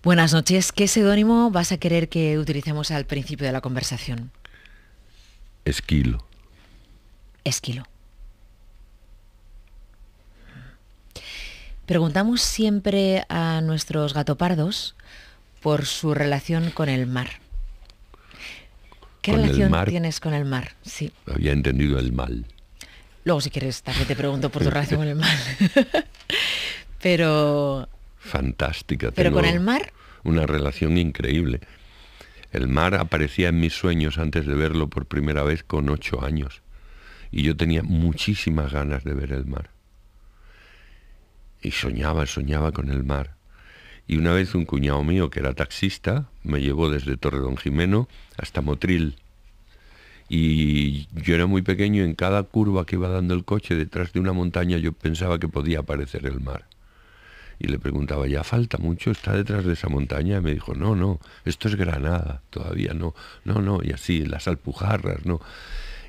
Buenas noches. ¿Qué seudónimo vas a querer que utilicemos al principio de la conversación? Esquilo. Esquilo. Preguntamos siempre a nuestros gatopardos por su relación con el mar. ¿Qué ¿Con el relación mar? tienes con el mar? Sí. Había entendido el mal. Luego, si quieres, también te pregunto por tu relación con el mar. Pero Fantástica. con Tengo el mar, una relación increíble. El mar aparecía en mis sueños antes de verlo por primera vez con 8 años. Y yo tenía muchísimas ganas de ver el mar. Y soñaba con el mar. Y una vez un cuñado mío, que era taxista, me llevó desde Torredonjimeno hasta Motril. Y yo era muy pequeño, en cada curva que iba dando el coche, detrás de una montaña, yo pensaba que podía aparecer el mar. Y le preguntaba, ¿ya falta mucho? ¿Está detrás de esa montaña? Y me dijo, no, esto es Granada, todavía no, y así, las Alpujarras, no.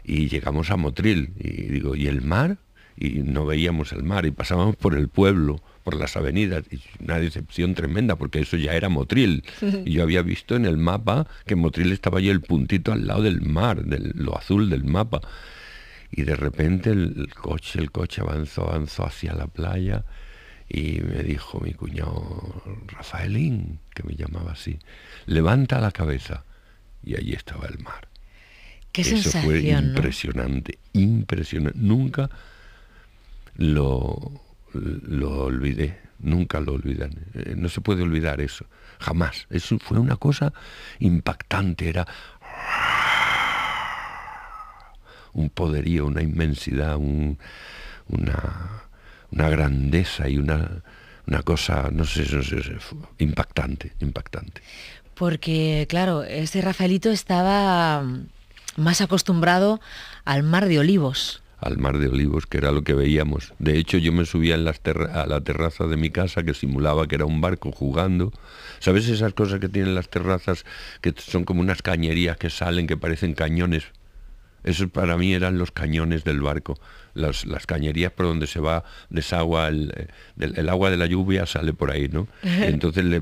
Y llegamos a Motril, y digo, ¿y el mar? Y no veíamos el mar, y pasábamos por el pueblo, por las avenidas, y una decepción tremenda, porque eso ya era Motril. Y yo había visto en el mapa que Motril estaba allí el puntito al lado del mar, de lo azul del mapa. Y de repente el coche avanzó hacia la playa, y me dijo mi cuñado, Rafaelín, que me llamaba así, levanta la cabeza. Y allí estaba el mar. qué Eso sensación, fue ¿no? impresionante. Nunca lo olvidé, nunca lo olvidé. No se puede olvidar eso, jamás. Eso fue una cosa impactante, era un poderío, una inmensidad, una grandeza y una cosa, no sé, impactante. Porque, claro, ese Rafaelito estaba más acostumbrado al mar de Olivos. Al mar de Olivos, que era lo que veíamos. De hecho, yo me subía a la terraza de mi casa, que simulaba que era un barco jugando. ¿Sabes esas cosas que tienen las terrazas, que son como unas cañerías que salen, que parecen cañones? Esos para mí eran los cañones del barco. Las cañerías por donde se va, desagua, el agua de la lluvia sale por ahí, ¿no? Y entonces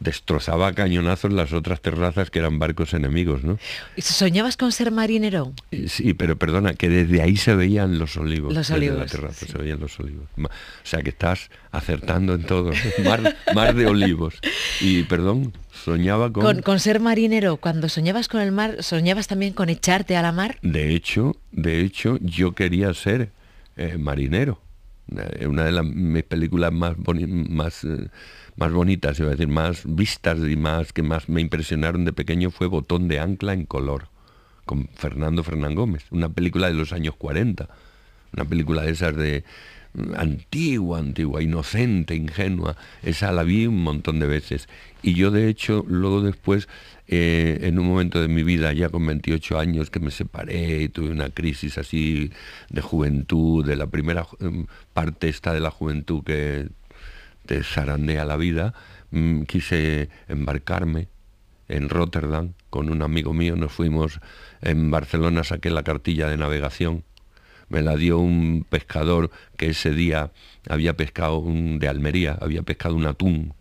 destrozaba a cañonazos las otras terrazas que eran barcos enemigos, ¿no? ¿Soñabas con ser marinero? Sí, pero perdona, que desde ahí se veían los olivos. Los desde olivos, la terraza sí. se veían los olivos. O sea que estás acertando en todo. Mar de olivos. Y perdón, soñaba Con ser marinero, cuando soñabas con el mar, ¿soñabas también con echarte a la mar? De hecho, yo quería ser marinero. Una de mis películas más bonitas, iba a decir, más vistas y que más me impresionaron de pequeño fue Botón de ancla en color, con Fernando Fernán Gómez, una película de los años 40, una película de esas de antigua, inocente, ingenua. Esa la vi un montón de veces. Y yo, de hecho, luego después, en un momento de mi vida, ya con 28 años, que me separé y tuve una crisis así de juventud, de la primera parte esta de la juventud que te zarandea la vida, quise embarcarme en Rotterdam con un amigo mío. Nos fuimos, en Barcelona saqué la cartilla de navegación. Me la dio un pescador que ese día había pescado, de Almería, había pescado un atún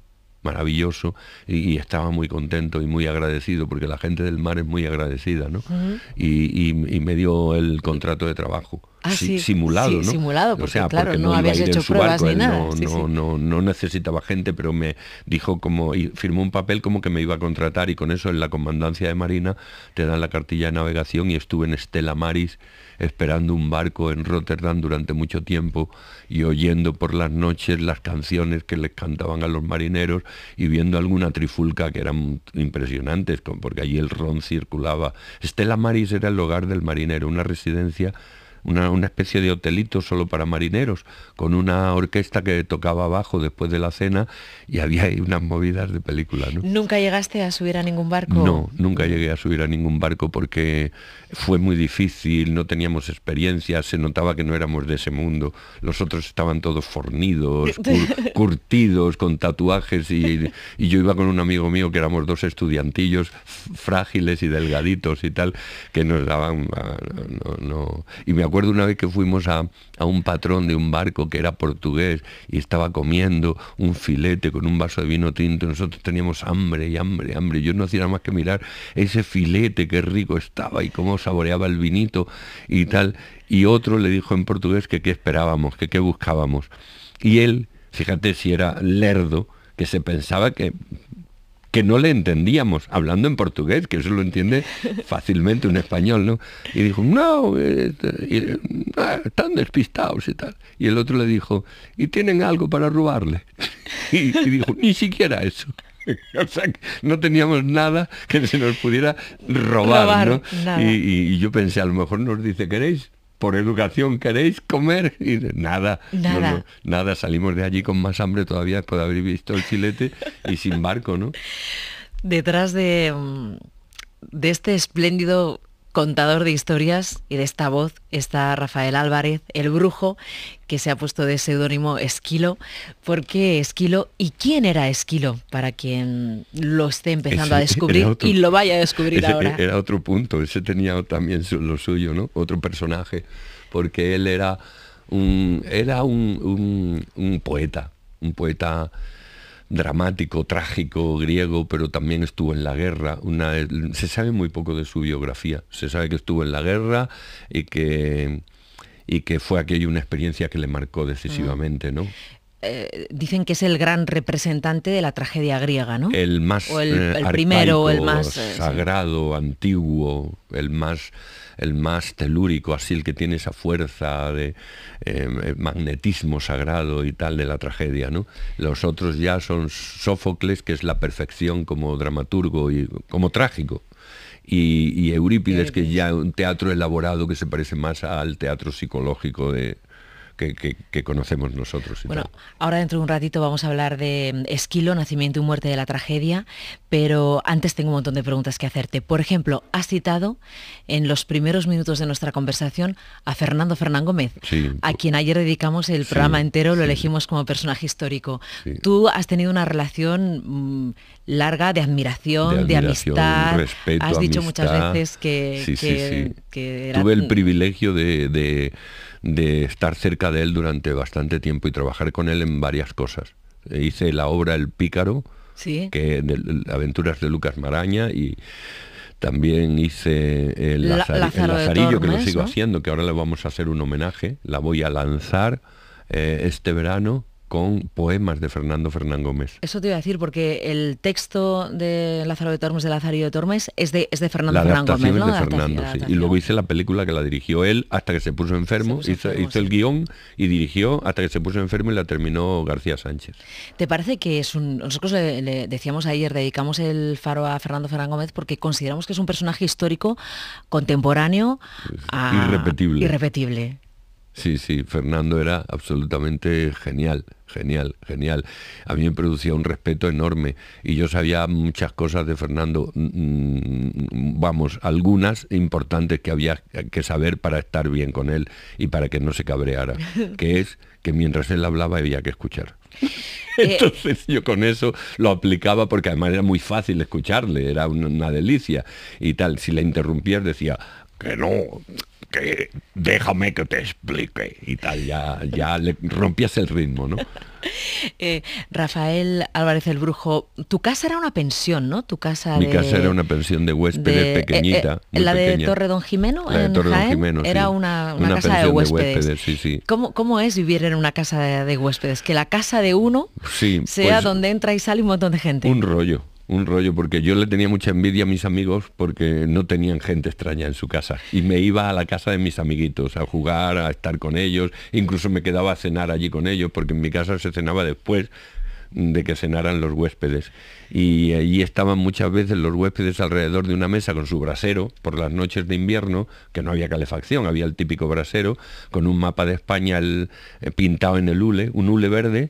maravilloso, y estaba muy contento y muy agradecido, porque la gente del mar es muy agradecida, ¿no? Uh-huh. Y me dio el contrato de trabajo. Sí. Simulado, sí, ¿no? Simulado, porque, o sea, claro, porque no iba habías a ir hecho en su pruebas barco, ni él nada. no necesitaba gente, pero me dijo y firmó un papel como que me iba a contratar, y con eso en la comandancia de Marina te dan la cartilla de navegación, y estuve en Stella Maris esperando un barco en Rotterdam durante mucho tiempo, y oyendo por las noches las canciones que les cantaban a los marineros, y viendo alguna trifulca que eran impresionantes, porque allí el ron circulaba. Stella Maris era el hogar del marinero, una residencia, una especie de hotelito solo para marineros, con una orquesta que tocaba abajo después de la cena, y había ahí unas movidas de película, ¿no? ¿Nunca llegaste a subir a ningún barco? No, nunca llegué a subir a ningún barco, porque fue muy difícil, no teníamos experiencia, se notaba que no éramos de ese mundo. Los otros estaban todos fornidos, curtidos, con tatuajes, y yo iba con un amigo mío que éramos dos estudiantillos frágiles y delgaditos y tal, que nos daban... Y me acuerdo una vez que fuimos a un patrón de un barco que era portugués y estaba comiendo un filete con un vaso de vino tinto, y nosotros teníamos hambre y hambre y hambre. Yo no hacía nada más que mirar ese filete, qué rico estaba y cómo saboreaba el vinito y tal. Y otro le dijo en portugués que qué esperábamos, que qué buscábamos. Y él, fíjate si era lerdo, que se pensaba que no le entendíamos, hablando en portugués, que eso lo entiende fácilmente un español, ¿no? Y dijo, no, están despistados y tal. Y el otro le dijo, ¿y tienen algo para robarle? Y dijo, ni siquiera eso. O sea, que no teníamos nada que se nos pudiera robar, ¿no? Y yo pensé, a lo mejor nos dice, ¿queréis? Por educación, ¿queréis comer? Y nada, nada, salimos de allí con más hambre todavía después de haber visto el filete y sin barco, ¿no? Detrás de este espléndido contador de historias y de esta voz está Rafael Álvarez, el brujo, que se ha puesto de seudónimo Esquilo. ¿Por qué Esquilo? ¿Y quién era Esquilo? Para quien lo esté empezando a descubrir y lo vaya a descubrir ahora. Era otro punto, ese tenía también lo suyo, ¿no? Otro personaje, porque él era un poeta dramático, trágico, griego, pero también estuvo en la guerra. Se sabe muy poco de su biografía. Se sabe que estuvo en la guerra y que fue aquello una experiencia que le marcó decisivamente, ¿no? Dicen que es el gran representante de la tragedia griega, ¿no? El más o el primero, el más sagrado, antiguo, el más telúrico, así el que tiene esa fuerza de magnetismo sagrado y tal de la tragedia, ¿no? Los otros ya son Sófocles, que es la perfección como dramaturgo y como trágico. Y Eurípides, que es ya un teatro elaborado que se parece más al teatro psicológico que conocemos nosotros. Bueno, ahora dentro de un ratito vamos a hablar de Esquilo, nacimiento y muerte de la tragedia, pero antes tengo un montón de preguntas que hacerte. Por ejemplo, has citado en los primeros minutos de nuestra conversación a Fernando Fernán Gómez, a quien ayer dedicamos el programa entero, lo elegimos como personaje histórico. Sí. Tú has tenido una relación larga de admiración, de amistad, respeto, has dicho amistad, muchas veces que era... Tuve el privilegio de estar cerca de él durante bastante tiempo y trabajar con él en varias cosas. Hice la obra El Pícaro, Aventuras de Lucas Maraña, y también hice el Lazarillo, que lo sigo haciendo, que ahora le vamos a hacer un homenaje. La voy a lanzar este verano con poemas de Fernando Fernán Gómez. Eso te iba a decir, porque el texto de Lázaro de Tormes, de Lazarillo de Tormes, es de Fernando Fernán Gómez, ¿no? La adaptación es de Fernando, sí. Y luego hice la película que la dirigió él hasta que se puso enfermo, hizo el guión y dirigió hasta que se puso enfermo y la terminó García Sánchez. ¿Te parece que es nosotros le decíamos ayer, dedicamos el Faro a Fernando Fernán Gómez porque consideramos que es un personaje histórico contemporáneo, irrepetible? Sí, Fernando era absolutamente genial. A mí me producía un respeto enorme y yo sabía muchas cosas de Fernando, algunas importantes que había que saber para estar bien con él y para que no se cabreara, que es que mientras él hablaba había que escuchar. Entonces yo con eso lo aplicaba porque además era muy fácil escucharle, era una delicia y tal. Si le interrumpías decía que no, que déjame que te explique y tal, ya le rompías el ritmo, ¿no? Rafael Álvarez el Brujo, tu casa era una pensión, ¿no? Mi casa era una pensión de huéspedes pequeñita. ¿La pequeña. De Torre Don Jimeno? La de Torre Don Jimeno, era una casa de huéspedes. Sí. ¿Cómo es vivir en una casa de huéspedes? Que la casa de uno sea pues, donde entra y sale un montón de gente. Un rollo, porque yo le tenía mucha envidia a mis amigos porque no tenían gente extraña en su casa. Y me iba a la casa de mis amiguitos a jugar, a estar con ellos, incluso me quedaba a cenar allí con ellos, porque en mi casa se cenaba después de que cenaran los huéspedes. Y allí estaban muchas veces los huéspedes alrededor de una mesa con su brasero, por las noches de invierno, que no había calefacción, había el típico brasero, con un mapa de España pintado en el hule, un hule verde,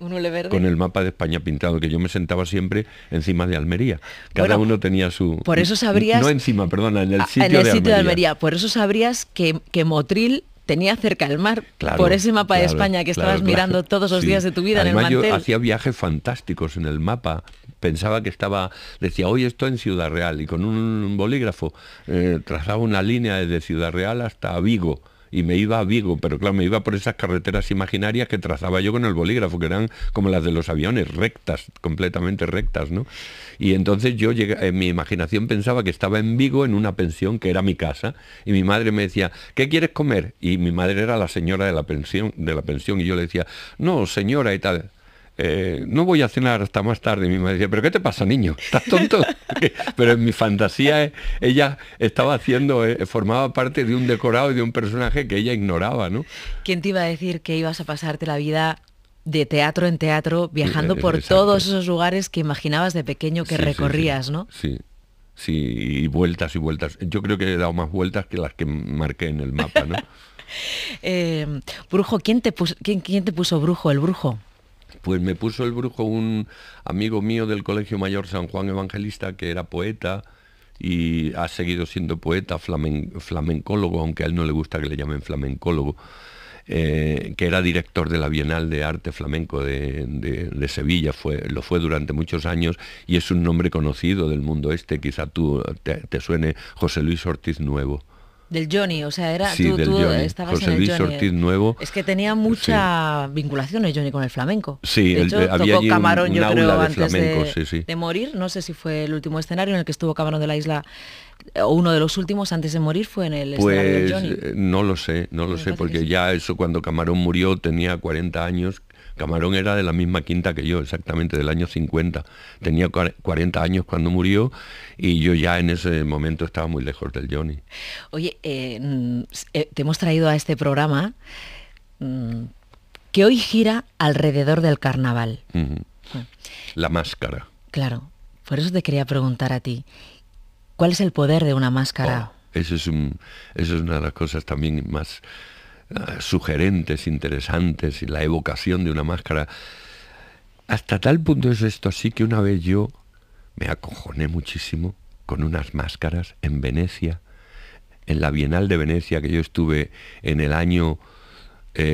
con el mapa de España pintado, que yo me sentaba siempre encima de Almería. Cada uno tenía su... Por eso sabrías... No encima, perdona, en el sitio de Almería. Por eso sabrías que Motril tenía cerca el mar, por ese mapa de España que estabas mirando todos los días de tu vida. Además, en el mantel. Yo hacía viajes fantásticos en el mapa. Pensaba que decía, hoy estoy en Ciudad Real, y con un bolígrafo trazaba una línea desde Ciudad Real hasta Vigo, y me iba a Vigo, pero claro, me iba por esas carreteras imaginarias que trazaba yo con el bolígrafo, que eran como las de los aviones, rectas, completamente rectas, ¿no? Y entonces yo en mi imaginación pensaba que estaba en Vigo en una pensión que era mi casa, y mi madre me decía, ¿qué quieres comer? Y mi madre era la señora de la pensión, y yo le decía, no, señora y tal. No voy a cenar hasta más tarde. Mi madre decía, ¿pero qué te pasa, niño? ¿Estás tonto? Pero en mi fantasía ella estaba haciendo, formaba parte de un decorado y de un personaje que ella ignoraba, ¿no? ¿Quién te iba a decir que ibas a pasarte la vida de teatro en teatro, viajando por Exacto. todos esos lugares que imaginabas de pequeño que recorrías, sí, ¿no? Sí, sí, y vueltas y vueltas. Yo creo que he dado más vueltas que las que marqué en el mapa, ¿no? Brujo, ¿quién te puso Brujo, el Brujo? Pues me puso el Brujo un amigo mío del Colegio Mayor San Juan Evangelista, que era poeta y ha seguido siendo poeta, flamencólogo, aunque a él no le gusta que le llamen flamencólogo, que era director de la Bienal de Arte Flamenco de Sevilla, lo fue durante muchos años, y es un nombre conocido del mundo quizá tú te suene, José Luis Ortiz Nuevo. Del Johnny, o sea, Sí, tú Johnny. estabas José en el Luis Johnny. Ortiz Nuevo. Es que tenía mucha vinculación el Johnny con el flamenco. Sí, de hecho, había tocó allí Camarón, un yo creo, aula de antes flamenco, de morir. No sé si fue el último escenario en el que estuvo Camarón de la Isla, o uno de los últimos antes de morir fue en el escenario del Johnny. No lo sé, porque sí. ya eso, cuando Camarón murió tenía 40 años. Camarón era de la misma quinta que yo, exactamente, del año 50. Tenía 40 años cuando murió, y yo ya en ese momento estaba muy lejos del Johnny. Oye, te hemos traído a este programa que hoy gira alrededor del carnaval. Uh-huh. La máscara. Claro, por eso te quería preguntar a ti, ¿cuál es el poder de una máscara? Eso es una de las cosas también más sugerentes, interesantes, y la evocación de una máscara. Hasta tal punto es esto así que una vez yo me acojoné muchísimo con unas máscaras en Venecia, en la Bienal de Venecia, que yo estuve en el año,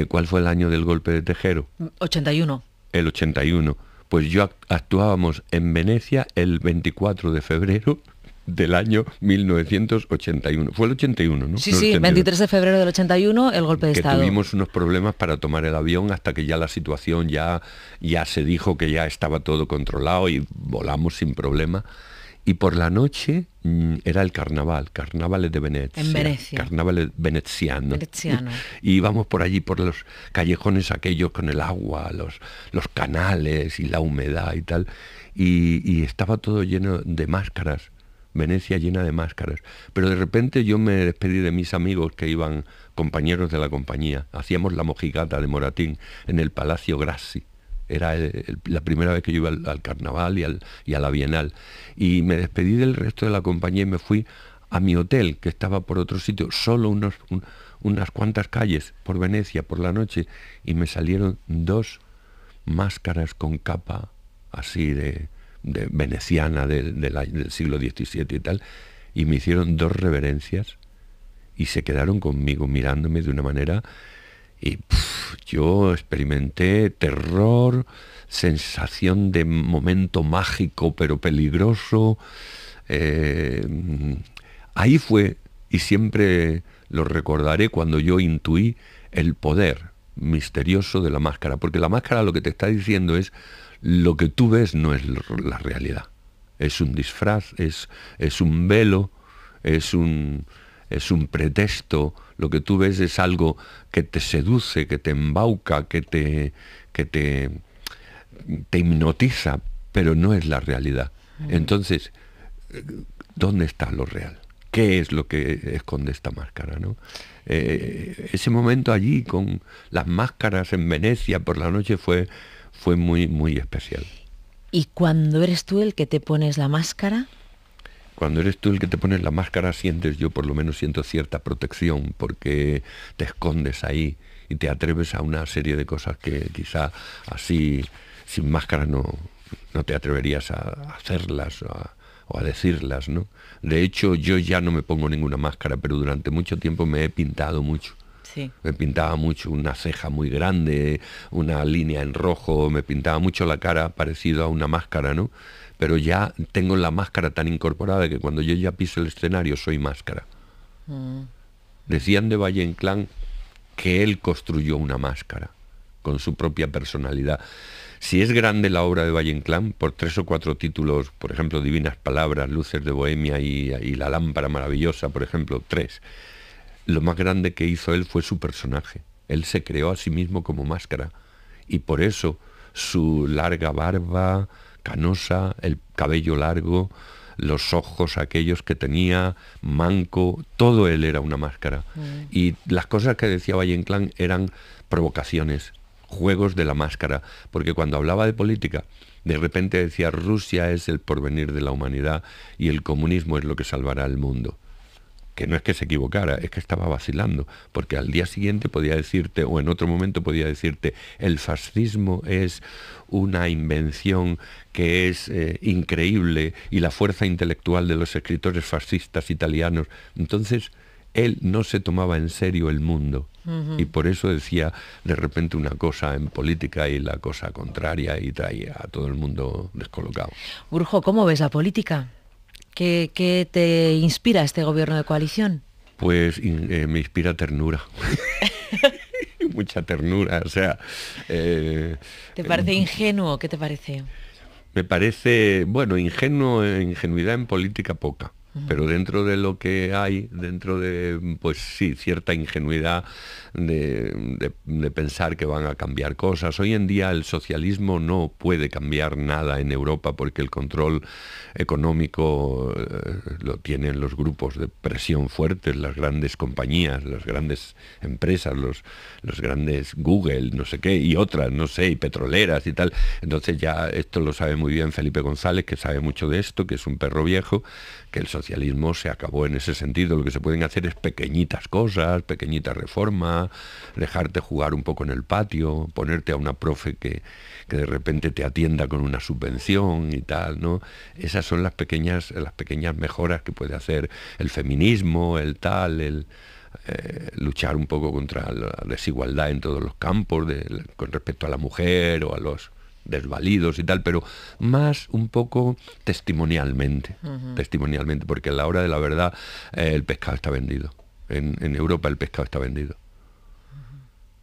¿cuál fue el año del golpe de Tejero? 81. El 81. Pues yo actuábamos en Venecia el 24 de febrero del año 1981. Fue el 81, ¿no? Sí, no, sí, 82. 23 de febrero del 81, el golpe de que Estado. Tuvimos unos problemas para tomar el avión hasta que ya la situación ya se dijo que ya estaba todo controlado y volamos sin problema. Y por la noche era el carnavales de Venecia. En Venecia. Carnavales veneziano. Y íbamos por allí, por los callejones aquellos con el agua, los canales y la humedad y tal. Y estaba todo lleno de máscaras. Venecia llena de máscaras. Pero de repente yo me despedí de mis amigos que iban, compañeros de la compañía. Hacíamos la mojigata de Moratín en el Palacio Grassi. Era la primera vez que yo iba al carnaval y a la Bienal. Y me despedí del resto de la compañía y me fui a mi hotel, que estaba por otro sitio, solo unas cuantas calles por Venecia por la noche, y me salieron 2 máscaras con capa así de veneciana del siglo XVII y tal, y me hicieron 2 reverencias y se quedaron conmigo mirándome de una manera, y yo experimenté terror, sensación de momento mágico pero peligroso. Ahí fue, y siempre lo recordaré, cuando yo intuí el poder misterioso de la máscara, porque la máscara lo que te está diciendo es: lo que tú ves no es la realidad. Es un disfraz, es un velo, es un pretexto. Lo que tú ves es algo que te seduce, que te embauca, que te hipnotiza, pero no es la realidad. Entonces, ¿dónde está lo real? ¿Qué es lo que esconde esta máscara, ¿no? Ese momento allí con las máscaras en Venecia por la noche fue muy, muy especial. ¿Y cuando eres tú el que te pones la máscara? Cuando eres tú el que te pones la máscara, yo por lo menos siento cierta protección, porque te escondes ahí y te atreves a una serie de cosas que quizá así, sin máscara, no te atreverías a hacerlas o a decirlas, ¿no? De hecho, yo ya no me pongo ninguna máscara, pero durante mucho tiempo me he pintado mucho. Sí. Me pintaba mucho una ceja muy grande, una línea en rojo, me pintaba mucho la cara parecido a una máscara, ¿no? Pero ya tengo la máscara tan incorporada que cuando yo ya piso el escenario soy máscara. Decían de Valle Inclán que él construyó una máscara con su propia personalidad. Si es grande la obra de Valle Inclán, por 3 o 4 títulos, por ejemplo, Divinas Palabras, Luces de Bohemia y La Lámpara Maravillosa, por ejemplo, 3, lo más grande que hizo él fue su personaje. Él se creó a sí mismo como máscara y por eso su larga barba canosa, el cabello largo, los ojos aquellos que tenía, manco, todo él era una máscara. Y las cosas que decía Valle Inclán eran provocaciones, juegos de la máscara, porque cuando hablaba de política, de repente decía Rusia es el porvenir de la humanidad y el comunismo es lo que salvará al mundo. Que no es que se equivocara, es que estaba vacilando, porque al día siguiente podía decirte, o en otro momento podía decirte, el fascismo es una invención que es increíble y la fuerza intelectual de los escritores fascistas italianos. Entonces, él no se tomaba en serio el mundo y por eso decía de repente una cosa en política y la cosa contraria y traía a todo el mundo descolocado. Urjo, ¿cómo ves la política? ¿Qué te inspira este gobierno de coalición? Pues me inspira ternura. Mucha ternura, o sea... ¿Te parece ingenuo? ¿Qué te parece? Me parece, bueno, ingenuidad en política poca. Pero dentro de lo que hay, dentro de, pues sí, cierta ingenuidad de pensar que van a cambiar cosas. Hoy en día el socialismo no puede cambiar nada en Europa porque el control económico lo tienen los grupos de presión fuertes, las grandes compañías, las grandes empresas, los grandes Google, no sé qué, y otras, no sé, y petroleras y tal. Entonces ya esto lo sabe muy bien Felipe González, que sabe mucho de esto, que es un perro viejo, que el socialismo se acabó en ese sentido. Lo que se pueden hacer es pequeñitas cosas, pequeñitas reformas, dejarte jugar un poco en el patio, ponerte a una profe que de repente te atienda con una subvención y tal, ¿no? Esas son las pequeñas mejoras que puede hacer el feminismo, el tal, luchar un poco contra la desigualdad en todos los campos con respecto a la mujer o a los desvalidos y tal, pero más un poco testimonialmente, porque a la hora de la verdad el pescado está vendido. En Europa el pescado está vendido.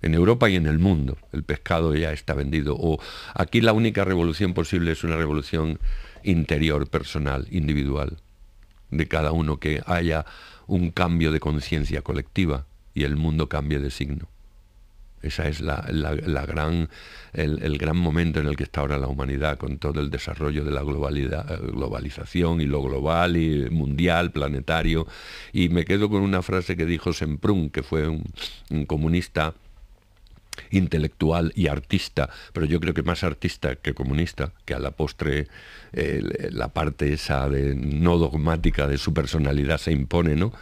En Europa y en el mundo el pescado ya está vendido. O aquí la única revolución posible es una revolución interior, personal, individual, de cada uno, que haya un cambio de conciencia colectiva y el mundo cambie de signo. Esa es el gran momento en el que está ahora la humanidad, con todo el desarrollo de la globalización y lo global y mundial, planetario. Y me quedo con una frase que dijo Semprún, que fue un comunista intelectual y artista, pero yo creo que más artista que comunista, que a la postre la parte esa no dogmática de su personalidad se impone, ¿no?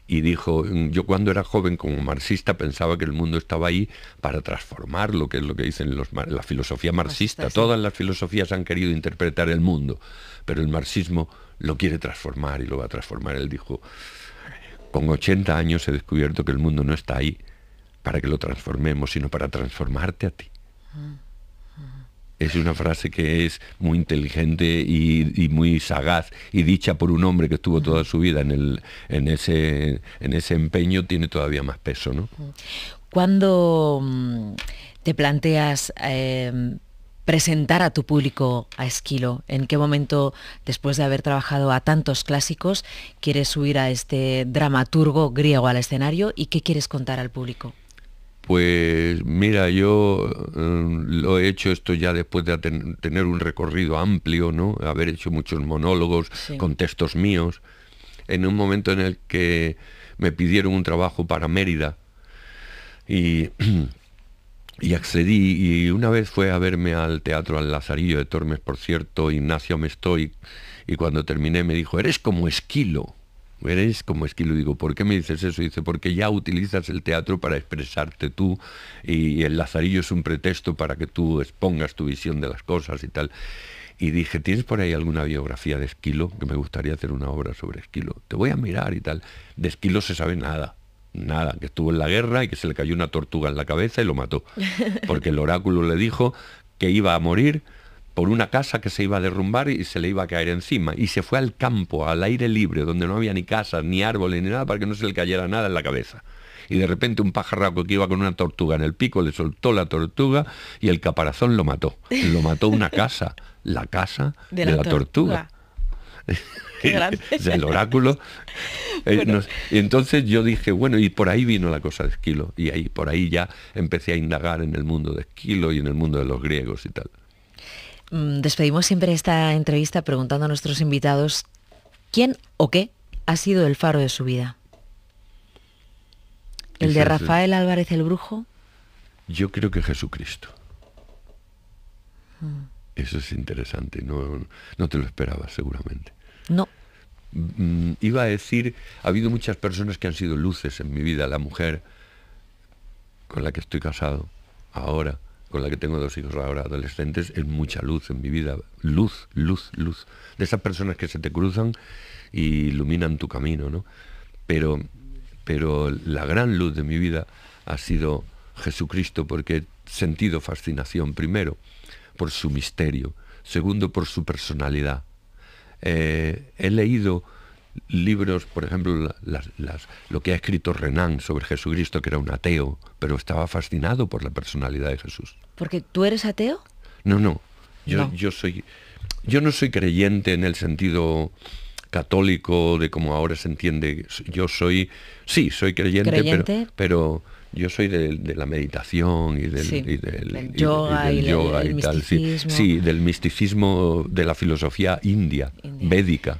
Y dijo, yo cuando era joven como marxista pensaba que el mundo estaba ahí para transformarlo, que es lo que dicen la filosofía marxista. Sí. Todas las filosofías han querido interpretar el mundo, pero el marxismo lo quiere transformar y lo va a transformar. Él dijo, con 80 años he descubierto que el mundo no está ahí para que lo transformemos, sino para transformarte a ti. Es una frase que es muy inteligente y muy sagaz, y dicha por un hombre que estuvo toda su vida en ese empeño, tiene todavía más peso, ¿no? ¿Cuándo te planteas presentar a tu público a Esquilo? ¿En qué momento, después de haber trabajado a tantos clásicos, quieres subir a este dramaturgo griego al escenario y qué quieres contar al público? Pues mira, yo lo he hecho esto ya después de tener un recorrido amplio, ¿no? Haber hecho muchos monólogos, sí, con textos míos, en un momento en el que me pidieron un trabajo para Mérida y accedí, y una vez fue a verme al teatro al Lazarillo de Tormes, por cierto, Ignacio Amestoy, y cuando terminé me dijo, eres como Esquilo. Eres como Esquilo. Digo, ¿por qué me dices eso? Dice, porque ya utilizas el teatro para expresarte tú y el Lazarillo es un pretexto para que tú expongas tu visión de las cosas y tal. Y dije, ¿tienes por ahí alguna biografía de Esquilo? Que me gustaría hacer una obra sobre Esquilo. Te voy a mirar y tal. De Esquilo se sabe nada, que estuvo en la guerra y que se le cayó una tortuga en la cabeza y lo mató. Porque el oráculo le dijo que iba a morir por una casa que se iba a derrumbar y se le iba a caer encima, y se fue al campo, al aire libre, donde no había ni casas, ni árboles, ni nada, para que no se le cayera nada en la cabeza. y de repente un pajarraco que iba con una tortuga en el pico le soltó la tortuga y el caparazón lo mató una casa, la casa de la tortuga. El oráculo. Bueno. Y entonces yo dije, bueno, y por ahí vino la cosa de Esquilo, y ahí por ahí ya empecé a indagar en el mundo de Esquilo y en el mundo de los griegos y tal. Despedimos siempre esta entrevista preguntando a nuestros invitados ¿quién o qué ha sido el faro de su vida? ¿El de Rafael Álvarez el Brujo? Yo creo que Jesucristo. Eso es interesante, no te lo esperabas seguramente. No. Iba a decir, ha habido muchas personas que han sido luces en mi vida. La mujer con la que estoy casado ahora, con la que tengo 2 hijos ahora adolescentes, es mucha luz en mi vida. Luz. De esas personas que se te cruzan y iluminan tu camino, ¿no? Pero la gran luz de mi vida ha sido Jesucristo, porque he sentido fascinación, primero, por su misterio, segundo, por su personalidad. He leído libros, por ejemplo, lo que ha escrito Renan sobre Jesucristo, que era un ateo, pero estaba fascinado por la personalidad de Jesús. ¿Porque tú eres ateo? No. Yo no soy creyente en el sentido católico de como ahora se entiende. Soy creyente. Pero yo soy de la meditación y del yoga y tal. Sí, del misticismo de la filosofía india. Védica.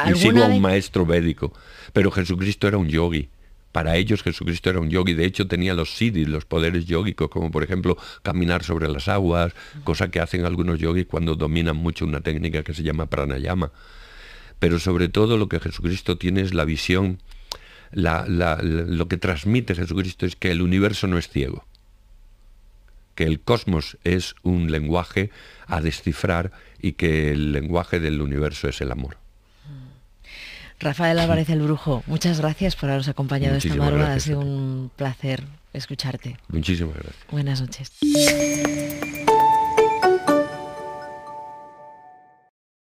Y sigo a un maestro védico. Pero Jesucristo era un yogi. Para ellos Jesucristo era un yogi. De hecho tenía los siddhis, los poderes yógicos, como por ejemplo caminar sobre las aguas, cosa que hacen algunos yogis cuando dominan mucho una técnica que se llama pranayama. Pero sobre todo lo que Jesucristo tiene es la visión. Lo que transmite Jesucristo es que el universo no es ciego, que el cosmos es un lenguaje a descifrar y que el lenguaje del universo es el amor. Rafael Álvarez el Brujo, muchas gracias por habernos acompañado esta madrugada. Ha sido un placer escucharte. Muchísimas gracias. Buenas noches.